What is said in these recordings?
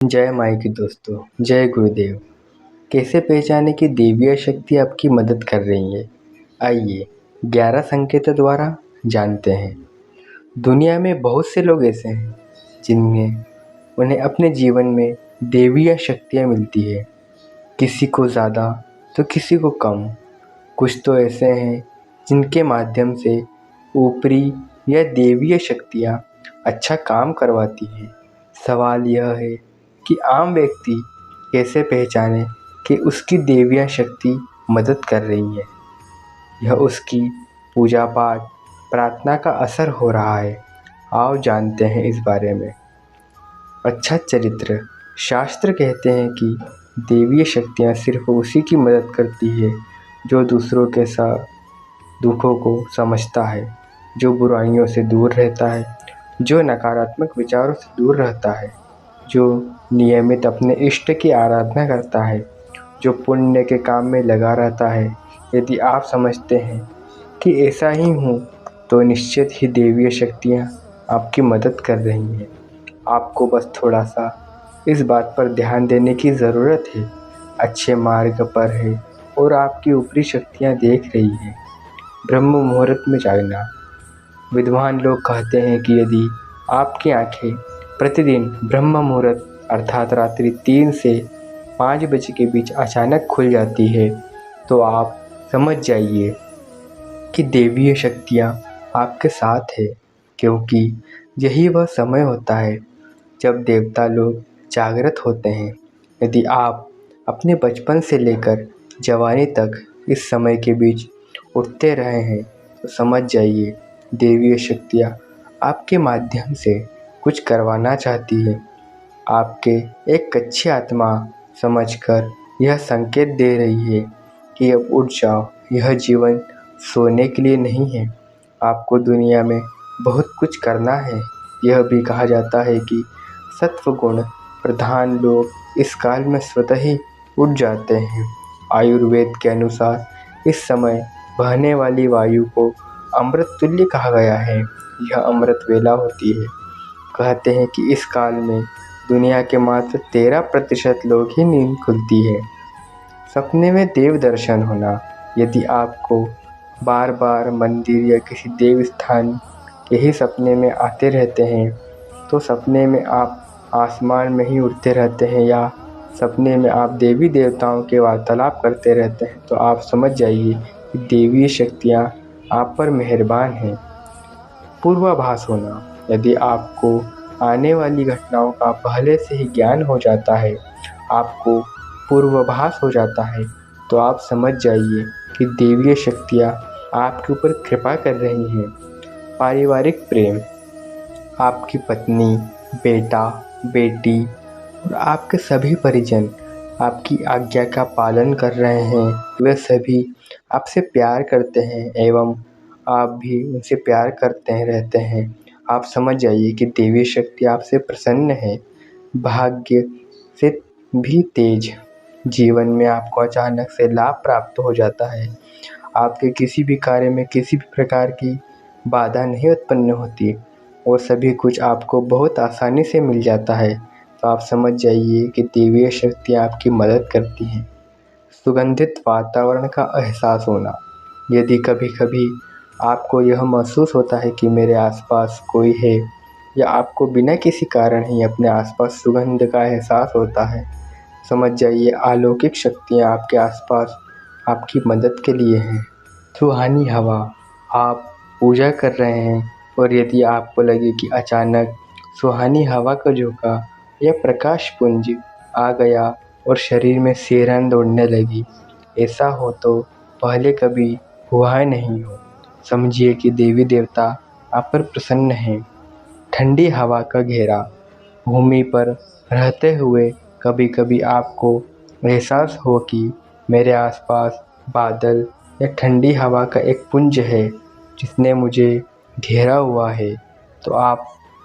जय माई की दोस्तों, जय गुरुदेव। कैसे पहचाने कि दैवीय शक्ति आपकी मदद कर रही है? आइए 11 संकेतों द्वारा जानते हैं। दुनिया में बहुत से लोग ऐसे हैं जिनमें उन्हें अपने जीवन में दैवीय शक्तियाँ मिलती है, किसी को ज़्यादा तो किसी को कम। कुछ तो ऐसे हैं जिनके माध्यम से ऊपरी या दैवीय शक्तियाँ अच्छा काम करवाती हैं। सवाल यह है कि आम व्यक्ति कैसे पहचाने कि उसकी दैवीय शक्ति मदद कर रही है। यह उसकी पूजा पाठ प्रार्थना का असर हो रहा है। आओ जानते हैं इस बारे में। अच्छा चरित्र। शास्त्र कहते हैं कि दैवीय शक्तियाँ सिर्फ उसी की मदद करती है जो दूसरों के साथ दुखों को समझता है, जो बुराइयों से दूर रहता है, जो नकारात्मक विचारों से दूर रहता है, जो नियमित अपने इष्ट की आराधना करता है, जो पुण्य के काम में लगा रहता है। यदि आप समझते हैं कि ऐसा ही हूँ तो निश्चित ही दैवीय शक्तियाँ आपकी मदद कर रही हैं। आपको बस थोड़ा सा इस बात पर ध्यान देने की ज़रूरत है। अच्छे मार्ग पर है और आपकी ऊपरी शक्तियाँ देख रही है। ब्रह्म मुहूर्त में जागना। विद्वान लोग कहते हैं कि यदि आपकी आंखें प्रतिदिन ब्रह्म मुहूर्त अर्थात रात्रि 3 से 5 बजे के बीच अचानक खुल जाती है तो आप समझ जाइए कि दैवीय शक्तियाँ आपके साथ है, क्योंकि यही वह समय होता है जब देवता लोग जागृत होते हैं। यदि आप अपने बचपन से लेकर जवानी तक इस समय के बीच उठते रहे हैं तो समझ जाइए दैवीय शक्तियाँ आपके माध्यम से कुछ करवाना चाहती है। आपके एक कच्ची आत्मा समझकर यह संकेत दे रही है कि अब उठ जाओ, यह जीवन सोने के लिए नहीं है। आपको दुनिया में बहुत कुछ करना है। यह भी कहा जाता है कि सत्वगुण प्रधान लोग इस काल में स्वतः ही उठ जाते हैं। आयुर्वेद के अनुसार इस समय बहने वाली वायु को अमृत तुल्य कहा गया है। यह अमृत वेला होती है। कहते हैं कि इस काल में दुनिया के मात्र 13% लोग ही नींद खुलती है। सपने में देव दर्शन होना। यदि आपको बार बार मंदिर या किसी देव स्थान के ही सपने में आते रहते हैं तो सपने में आप आसमान में ही उड़ते रहते हैं या सपने में आप देवी देवताओं के वार्तालाप करते रहते हैं तो आप समझ जाइए कि देवी शक्तियाँ आप पर मेहरबान हैं। पूर्वाभास होना। यदि आपको आने वाली घटनाओं का पहले से ही ज्ञान हो जाता है, आपको पूर्वाभास हो जाता है, तो आप समझ जाइए कि दैवीय शक्तियाँ आपके ऊपर कृपा कर रही हैं। पारिवारिक प्रेम। आपकी पत्नी, बेटा, बेटी और आपके सभी परिजन आपकी आज्ञा का पालन कर रहे हैं। वे सभी आपसे प्यार करते हैं एवं आप भी उनसे प्यार करते हैं रहते हैं। आप समझ जाइए कि दैवीय शक्ति आपसे प्रसन्न है। भाग्य से भी तेज। जीवन में आपको अचानक से लाभ प्राप्त हो जाता है। आपके किसी भी कार्य में किसी भी प्रकार की बाधा नहीं उत्पन्न होती और सभी कुछ आपको बहुत आसानी से मिल जाता है। तो आप समझ जाइए कि दैवीय शक्तियाँ आपकी मदद करती हैं। सुगंधित वातावरण का एहसास होना। यदि कभी कभी आपको यह महसूस होता है कि मेरे आसपास कोई है या आपको बिना किसी कारण ही अपने आसपास सुगंध का एहसास होता है, समझ जाइए अलौकिक शक्तियाँ आपके आसपास आपकी मदद के लिए हैं। सुहानी हवा। आप पूजा कर रहे हैं और यदि आपको लगे कि अचानक सुहानी हवा का झोंका या प्रकाश पुंज आ गया और शरीर में सिहरन दौड़ने लगी, ऐसा हो तो पहले कभी हुआ नहीं हो, समझिए कि देवी देवता आप पर प्रसन्न हैं। ठंडी हवा का घेरा। भूमि पर रहते हुए कभी कभी आपको एहसास हो कि मेरे आसपास बादल या ठंडी हवा का एक पुंज है जिसने मुझे घेरा हुआ है, तो आप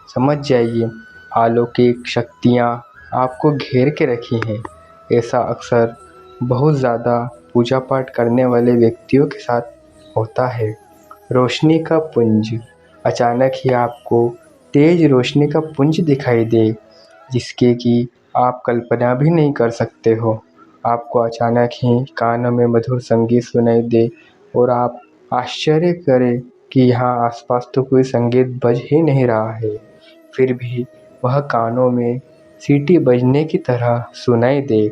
समझ जाइए अलौकिक शक्तियाँ आपको घेर के रखी हैं। ऐसा अक्सर बहुत ज़्यादा पूजा पाठ करने वाले व्यक्तियों के साथ होता है। रोशनी का पुंज। अचानक ही आपको तेज रोशनी का पुंज दिखाई दे जिसके कि आप कल्पना भी नहीं कर सकते हो। आपको अचानक ही कानों में मधुर संगीत सुनाई दे और आप आश्चर्य करें कि यहाँ आसपास तो कोई संगीत बज ही नहीं रहा है, फिर भी वह कानों में सीटी बजने की तरह सुनाई दे,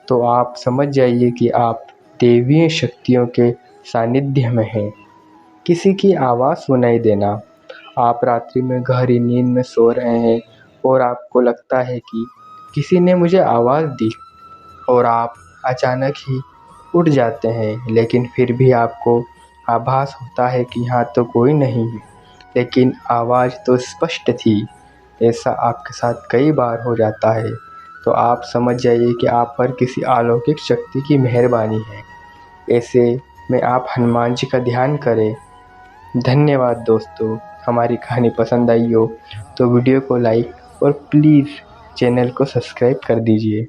तो आप समझ जाइए कि आप दैवीय शक्तियों के सानिध्य में हैं। किसी की आवाज़ सुनाई देना, आप रात्रि में गहरी नींद में सो रहे हैं और आपको लगता है कि किसी ने मुझे आवाज़ दी और आप अचानक ही उठ जाते हैं, लेकिन फिर भी आपको आभास होता है कि यहाँ तो कोई नहीं है, लेकिन आवाज़ तो स्पष्ट थी। ऐसा आपके साथ कई बार हो जाता है, तो आप समझ जाइए कि आप पर किसी अलौकिक शक्ति की मेहरबानी है। ऐसे में आप हनुमान जी का ध्यान करें। धन्यवाद दोस्तों। हमारी कहानी पसंद आई हो तो वीडियो को लाइक और प्लीज़ चैनल को सब्सक्राइब कर दीजिए।